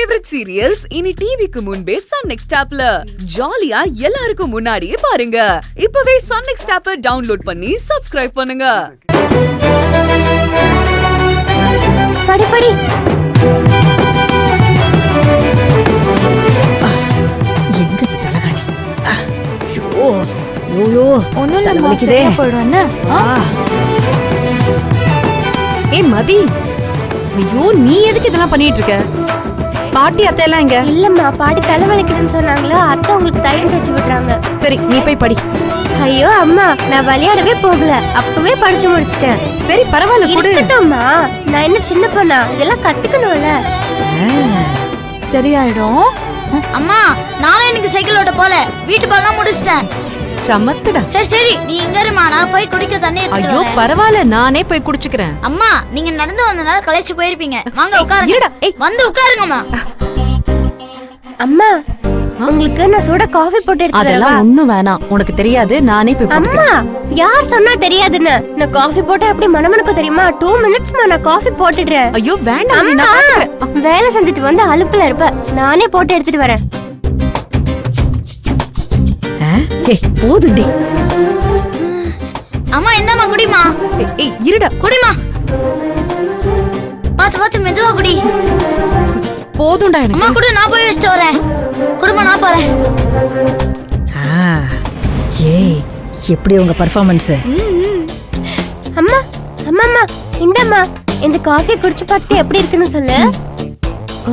Favourite serials இனி டிவிக்கு முன்பே சன் நெக்ஸ்ட் ஆப்ல ஜாலியா எல்லாருக்கும் முன்னாடியே பாருங்க. இப்பவே சன் நெக்ஸ்ட் ஆப்பை டவுன்லோட் பண்ணி சப்ஸ்கிரைப் பண்ணுங்க. படி படி. எங்க தலகாணி? ஐயோ ஐயோ ஒண்ணும் இல்ல வலிக்குதே. போடுறேன்னு. ஏய் மதி, ஐயோ நீ எதுக்கு இதெல்லாம் பண்ணிட்டு இருக்க? பாட்டி அத்தை எல்லாம் எங்க? இல்லம்மா, பாட்டி தலை வலிக்குதுன்னு சொன்னாங்களா, அத்தை உங்களுக்கு தைலம் தேய்ச்சி விடுறாங்க. சரி நீ போய் படி. ஐயோ அம்மா, நான் விளையாடவே போகல, அப்பவே படிச்சு முடிச்சிட்டேன். சரி பரவாயில்ல கொடு. இருக்கட்டும்மா, நான் என்ன சின்ன பொண்ணா, இதெல்லாம் கத்துக்கணும்ல. சரியாயிடும். அம்மா, நானும் எனக்கு சைக்கிள் ஓட்ட போல, வீட்டு பால்லாம் முடிச்சிட்டேன். சமத்துடா. சரி சரி, நீ இங்க இருமா, நான் போய் குடிக்க தண்ணி எடுத்துட்டு ஐயோ வரேன். பரவாயில்ல, நானே போய் குடிச்சுக்கிறேன். அம்மா, நீங்க நடந்து வந்தனால களைச்சு போயிருப்பீங்க. வாங்க உட்காருங்க. இருடா, ஏய். வந்து உட்காருங்கம்மா. அம்மா, உங்களுக்கு நான் சூட காஃபி போட்டு எடுத்து அதெல்லாம் வரவா? ஒண்ணும் வேணாம், உனக்கு தெரியாது, நானே போய் அம்மா, குடிக்கிறேன். யார் சொன்னா தெரியாதுன்னு? நான் காஃபி போட்டா எப்படி மனமனுக்கு தெரியுமா? 2 மினிட்ஸ்மா, நான் காஃபி போட்டுடுறேன். ஐயோ வேண்டாம், நீ அம்மா, நான் பாத்துக்கிறேன். வேலை செஞ்சுட்டு வந்து அலுப்புல இருப்ப, நானே போட்டு எடுத்துட்டு வரேன். ஏய் போதுடி. அம்மா இந்தாம்மா குடிமா. ஏய் இருடா. குடிமா. பாத்து பாத்து மெதுவா குடி. போதும்டா அம்மா எனக்கு. குடி, நான் போய் வச்சுட்டு வரேன். குடுமா, நான் போறேன். ஏய் எப்படி உங்க பெர்ஃபார்மன்ஸ்? அம்மா அம்மா இந்தம்மா, இந்த காஃபி குடிச்சு பார்த்துட்டு எப்படி இருக்குன்னு சொல்லு.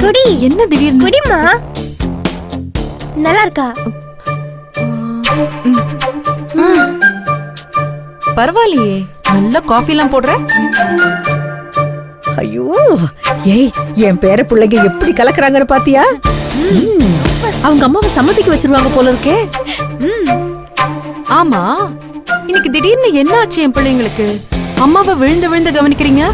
குடி. என்ன திடீர்னு? குடிமா. நல்லா இருக்கா? பரவாயில்லையே, நல்ல காஃபி எல்லாம் போடுற. ஐயோ ஏய், என் பேர பிள்ளைங்க எப்படி கலக்குறாங்கன்னு பாத்தியா? அவங்க அம்மாவை சம்மதிக்க வச்சிருவாங்க போல இருக்கே. ஆமா, இன்னைக்கு திடீர்னு என்ன ஆச்சு என் பிள்ளைங்களுக்கு? அம்மாவை விழுந்து விழுந்து கவனிக்கிறீங்க.